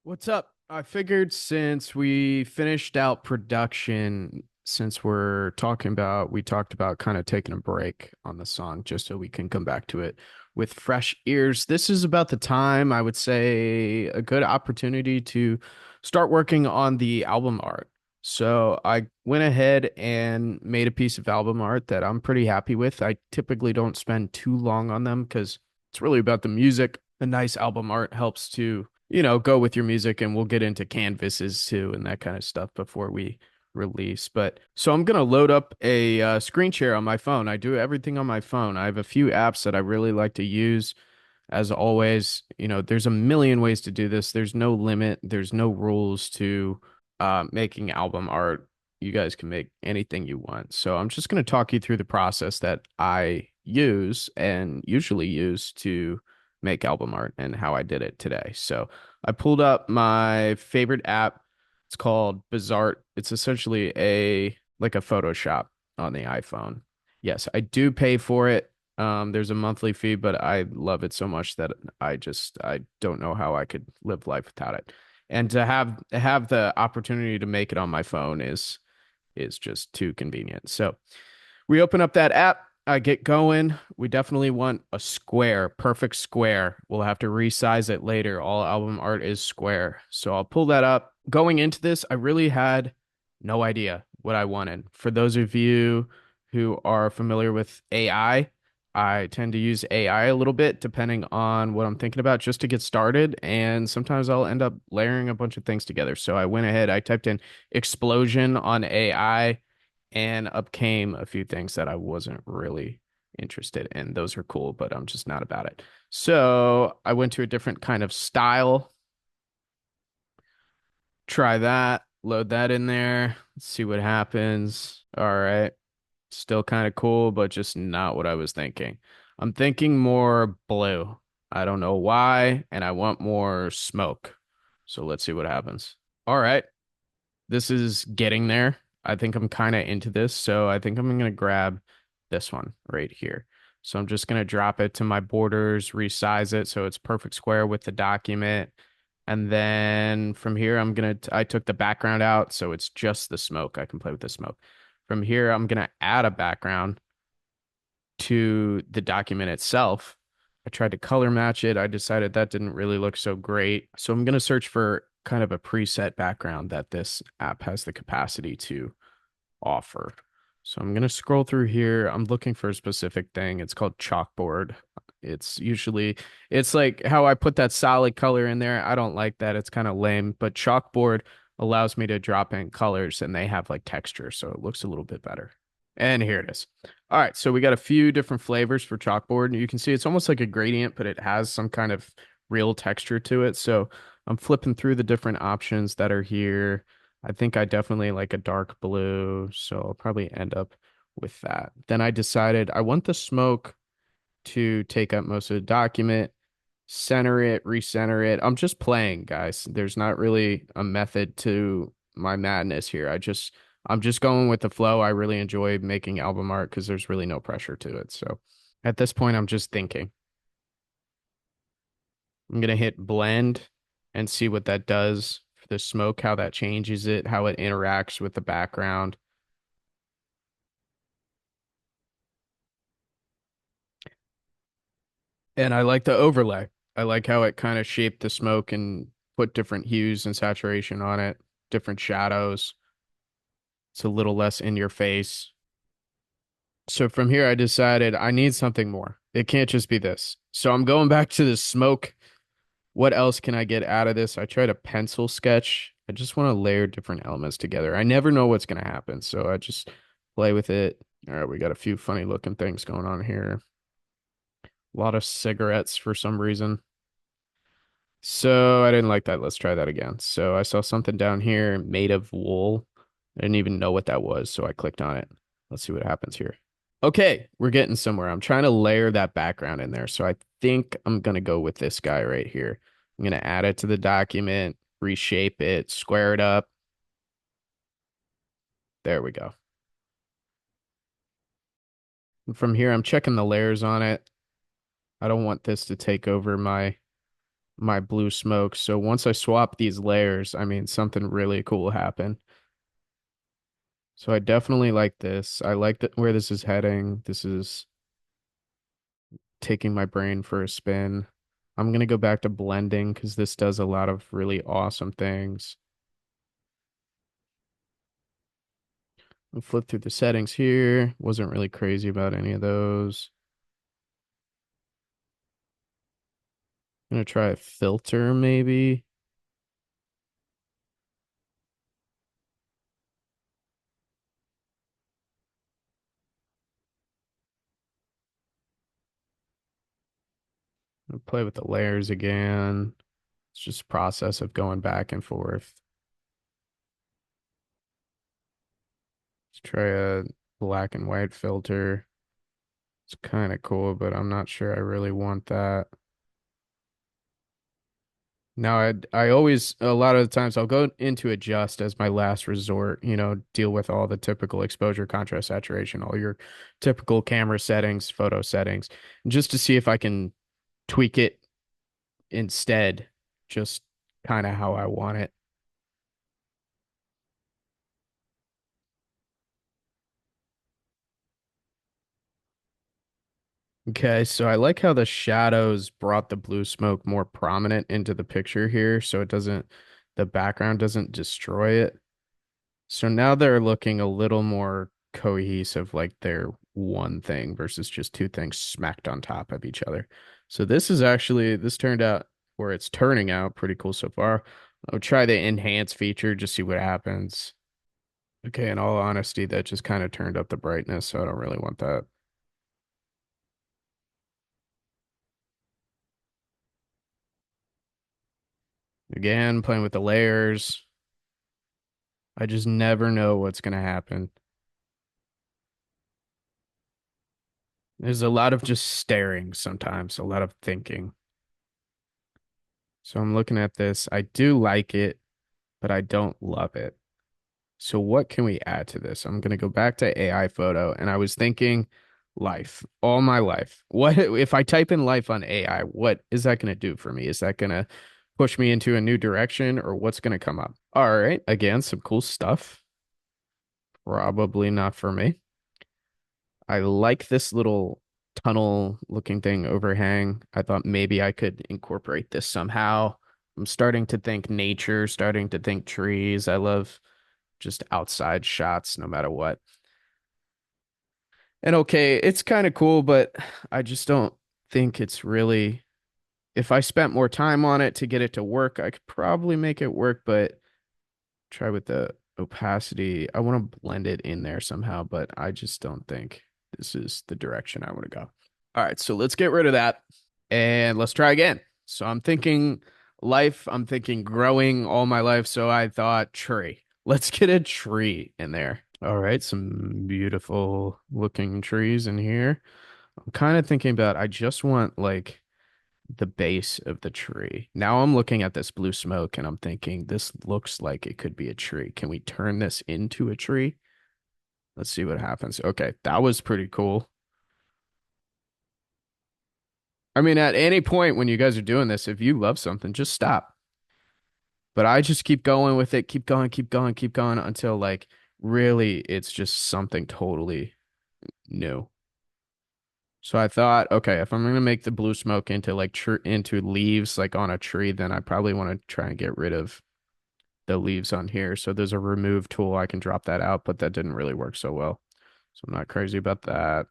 What's up? I figured since we finished out production, since we talked about kind of taking a break on the song just so we can come back to it with fresh ears. This is about the time I would say a good opportunity to start working on the album art. So I went ahead and made a piece of album art that I'm pretty happy with. I typically don't spend too long on them because it's really about the music. A nice album art helps to go with your music, and we'll get into canvases too and that kind of stuff before we release. But so I'm gonna load up a screen share on my phone. I do everything on my phone. I have a few apps that I really like to use. As always, there's a million ways to do this. There's no limit. There's no rules to making album art. You guys can make anything you want. So I'm just gonna talk you through the process that I use and usually use to make album art and how I did it today. So I pulled up my favorite app. It's called Bizart. It's essentially a Photoshop on the iPhone. Yes, I do pay for it. There's a monthly fee, but I love it so much that I don't know how I could live life without it. And to have the opportunity to make it on my phone is just too convenient. So we open up that app. I get going. We definitely want a square, perfect square. We'll have to resize it later. All album art is square. So I'll pull that up. Going into this, I really had no idea what I wanted. For those of you who are familiar with I tend to use AI a little bit depending on what I'm thinking about just to get started. And sometimes I'll end up layering a bunch of things together. So I went ahead, I typed in explosion on AI, and up came a few things that I wasn't really interested in. Those are cool, but I'm just not about it. So I went to a different kind of style. Try that, load that in there, see what happens. All right. Still kind of cool, but just not what I was thinking. I'm thinking more blue. I don't know why, and I want more smoke. So let's see what happens. All right. This is getting there. I think I'm kind of into this, so I think I'm going to grab this one right here. So I'm just going to drop it to my borders, resize it so it's perfect square with the document. And then from here, I took the background out, so it's just the smoke. I can play with the smoke. From here, I'm going to add a background to the document itself. I tried to color match it. I decided that didn't really look so great. So I'm going to search for kind of a preset background that this app has the capacity to offer. So I'm going to scroll through here. I'm looking for a specific thing. It's called chalkboard. It's like how I put that solid color in there. I don't like that. It's kind of lame, but chalkboard allows me to drop in colors and they have like texture, so it looks a little bit better. And here it is. All right, so we got a few different flavors for chalkboard. You can see it's almost like a gradient, but it has some kind of real texture to it. So I'm flipping through the different options that are here. I think I definitely like a dark blue, so I'll probably end up with that. Then I decided I want the smoke to take up most of the document, center it, recenter it. I'm just playing, guys. There's not really a method to my madness here. I'm just going with the flow. I really enjoy making album art because there's really no pressure to it. So at this point, I'm just thinking. I'm gonna hit blend and see what that does for the smoke, how that changes it, how it interacts with the background. And I like the overlay. I like how it kind of shaped the smoke and put different hues and saturation on it, different shadows. It's a little less in your face. So from here, I decided I need something more. It can't just be this. So I'm going back to the smoke. What else can I get out of this? I tried a pencil sketch. I just want to layer different elements together. I never know what's going to happen. So I just play with it. All right, we got a few funny looking things going on here. A lot of cigarettes for some reason. So I didn't like that. Let's try that again. So I saw something down here made of wool. I didn't even know what that was, so I clicked on it. Let's see what happens here. Okay, we're getting somewhere. I'm trying to layer that background in there. So I think I'm gonna go with this guy right here. I'm gonna add it to the document, reshape it, square it up. There we go. And from here, I'm checking the layers on it. I don't want this to take over my my blue smoke. So once I swap these layers, I mean, something really cool happened. So I definitely like this. I like that where this is heading. This is taking my brain for a spin. I'm gonna go back to blending because this does a lot of really awesome things. I'll flip through the settings here. Wasn't really crazy about any of those. Gonna try a filter maybe. I'll play with the layers again. It's just a process of going back and forth. Let's try a black and white filter. It's kind of cool, but I'm not sure I really want that. Now, I always, a lot of the times, I'll go into adjust as my last resort, deal with all the typical exposure, contrast, saturation, all your typical camera settings, photo settings, just to see if I can tweak it instead, just kind of how I want it. Okay, so I like how the shadows brought the blue smoke more prominent into the picture here, so the background doesn't destroy it. So now they're looking a little more cohesive, like they're one thing versus just two things smacked on top of each other. So this turned out where it's turning out pretty cool so far. I'll try the enhance feature, just see what happens. Okay, in all honesty, that just kind of turned up the brightness, so I don't really want that. Again, playing with the layers. I just never know what's gonna happen. There's a lot of just staring sometimes, a lot of thinking. So I'm looking at this. I do like it, but I don't love it. So what can we add to this? I'm gonna go back to AI photo, and I was thinking life, all my life. What if I type in life on AI? What is that gonna do for me? Is that gonna push me into a new direction, or what's gonna come up? All right, again, some cool stuff. Probably not for me. I like this little tunnel looking thing overhang. I thought maybe I could incorporate this somehow. I'm starting to think nature, starting to think trees. I love just outside shots no matter what. And okay, it's kind of cool, but I just don't think it's really, if I spent more time on it to get it to work, I could probably make it work, but try with the opacity. I want to blend it in there somehow, but I just don't think this is the direction I want to go. All right, so let's get rid of that and let's try again. So I'm thinking life, I'm thinking growing all my life. So I thought tree. Let's get a tree in there. All right, some beautiful looking trees in here. I'm kind of thinking about I just want like the base of the tree. Now I'm looking at this blue smoke and I'm thinking this looks like it could be a tree. Can we turn this into a tree? Let's see what happens. Okay, that was pretty cool. I mean, at any point when you guys are doing this, if you love something, just stop. But I just keep going with it, keep going, keep going, keep going until like really it's just something totally new. So I thought, okay, if I'm gonna make the blue smoke into like tr into leaves like on a tree, then I probably want to try and get rid of the leaves on here. So there's a remove tool. I can drop that out, but that didn't really work so well. So I'm not crazy about that.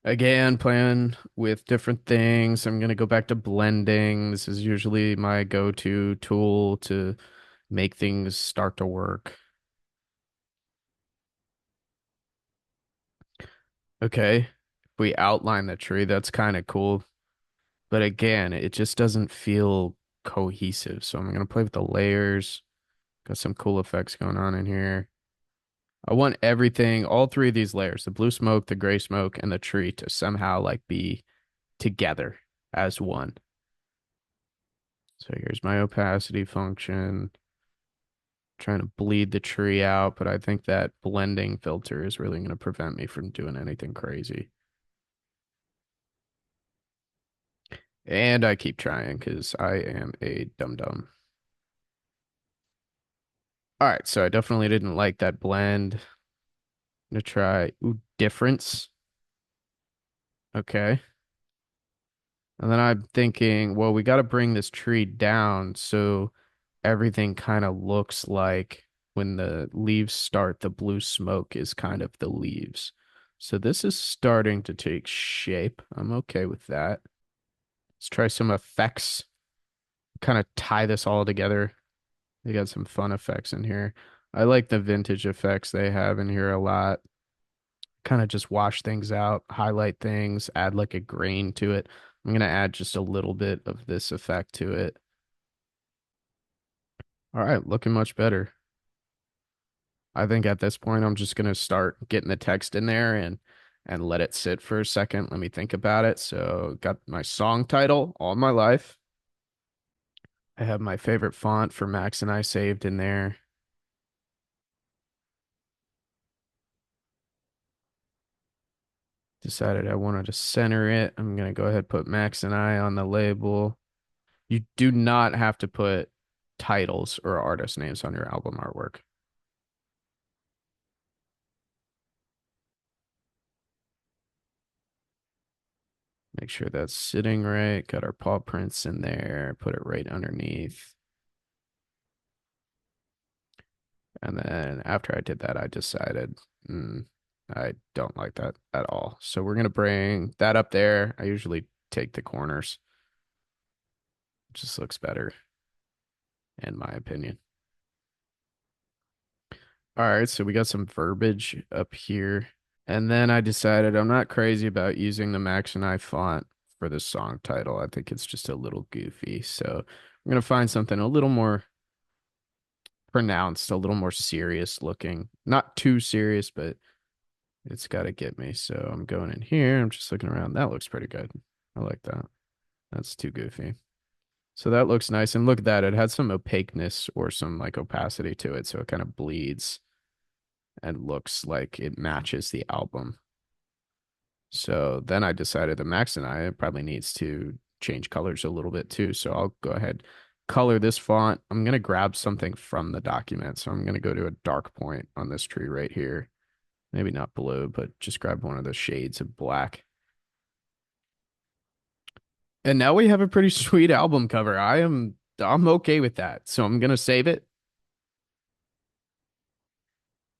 Again, playing with different things. I'm gonna go back to blending. This is usually my go-to tool to make things start to work. Okay. If we outline the tree, that's kind of cool. But again, it just doesn't feel cohesive. So I'm gonna play with the layers. Got some cool effects going on in here. I want everything, all three of these layers, the blue smoke, the gray smoke, and the tree to somehow like be together as one. So here's my opacity function. Trying to bleed the tree out, but I think that blending filter is really going to prevent me from doing anything crazy. And I keep trying because I am a dum dum. All right, so I definitely didn't like that blend. I'm gonna try difference. Okay. And then I'm thinking, well, we got to bring this tree down so everything kind of looks like when the leaves start, the blue smoke is kind of the leaves. So this is starting to take shape. I'm okay with that. Let's try some effects, kind of tie this all together. They got some fun effects in here. I like the vintage effects they have in here a lot. Kind of just wash things out, highlight things, add like a grain to it. I'm gonna add just a little bit of this effect to it. All right, looking much better. I think at this point I'm just gonna start getting the text in there and let it sit for a second. Let me think about it. So got my song title, All My Life. I have my favorite font for Max and I saved in there. Decided I wanted to center it. I'm gonna go ahead and put Max and I on the label. You do not have to put titles or artist names on your album artwork. Make sure that's sitting right. Got our paw prints in there. Put it right underneath. And then after I did that, I decided I don't like that at all. So we're going to bring that up there. I usually take the corners. It just looks better, in my opinion. All right, so we got some verbiage up here. And then I decided I'm not crazy about using the Max and I font for the song title. I think it's just a little goofy. So I'm going to find something a little more pronounced, a little more serious looking. Not too serious, but it's got to get me. So I'm going in here. I'm just looking around. That looks pretty good. I like that. That's too goofy. So that looks nice. And look at that. It had some opaqueness or some like opacity to it. So it kind of bleeds and looks like it matches the album. So then I decided the Max and I it probably needs to change colors a little bit too. So I'll go ahead, color this font. I'm going to grab something from the document. So I'm going to go to a dark point on this tree right here. Maybe not blue, but just grab one of the shades of black. And now we have a pretty sweet album cover. I'm okay with that. So I'm gonna save it.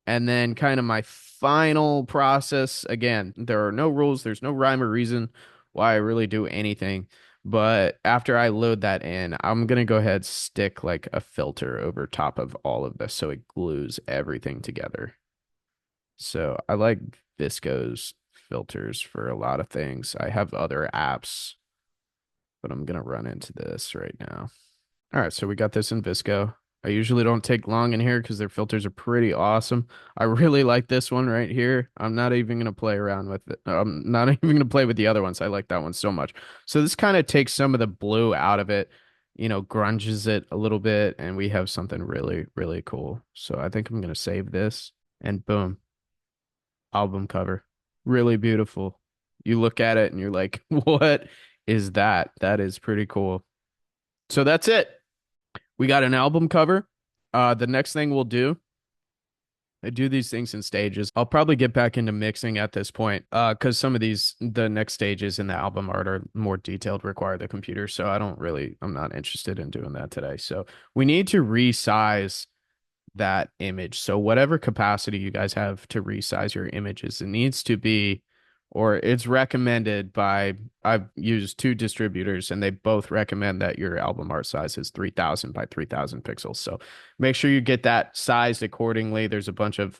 And then kind of my final process. Again, there are no rules, there's no rhyme or reason why I really do anything. But after I load that in, I'm gonna go ahead stick like a filter over top of all of this so it glues everything together. So I like Visco's filters for a lot of things. I have other apps, but I'm gonna run into this right now. All right, so we got this in Visco. I usually don't take long in here because their filters are pretty awesome. I really like this one right here. I'm not even gonna play around with it. I'm not even gonna play with the other ones. I like that one so much. So this kind of takes some of the blue out of it, grunges it a little bit, and we have something really, really cool. So I think I'm gonna save this, and boom, album cover. Really beautiful. You look at it and you're like, what is that? That is pretty cool. So that's it. We got an album cover. The next thing we'll do, I do these things in stages. I'll probably get back into mixing at this point, because some of the next stages in the album art are more detailed, require the computer. So I'm not interested in doing that today. So we need to resize that image. So whatever capacity you guys have to resize your images, it needs to be, or it's recommended by, I've used two distributors and they both recommend that your album art size is 3000 by 3000 pixels. So make sure you get that sized accordingly. There's a bunch of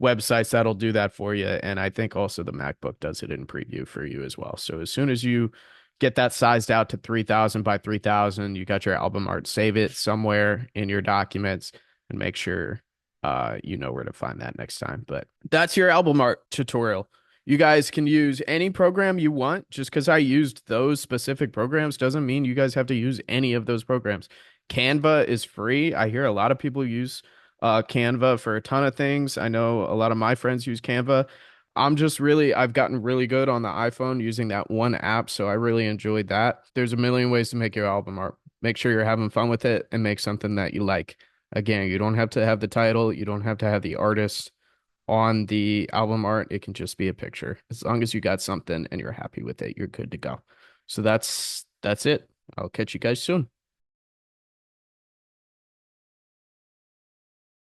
websites that'll do that for you. And I think also the MacBook does it in preview for you as well. So as soon as you get that sized out to 3000 by 3000, you got your album art, save it somewhere in your documents and make sure you know where to find that next time. But that's your album art tutorial. You guys can use any program you want. Just because I used those specific programs doesn't mean you guys have to use any of those programs. Canva is free. I hear a lot of people use Canva for a ton of things. I know a lot of my friends use Canva. I've gotten really good on the iPhone using that one app, so I really enjoyed that. There's a million ways to make your album art. Make sure you're having fun with it and make something that you like. Again, you don't have to have the title, you don't have to have the artist on the album art. It can just be a picture. As long as you got something and you're happy with it, you're good to go. So that's it. I'll catch you guys soon.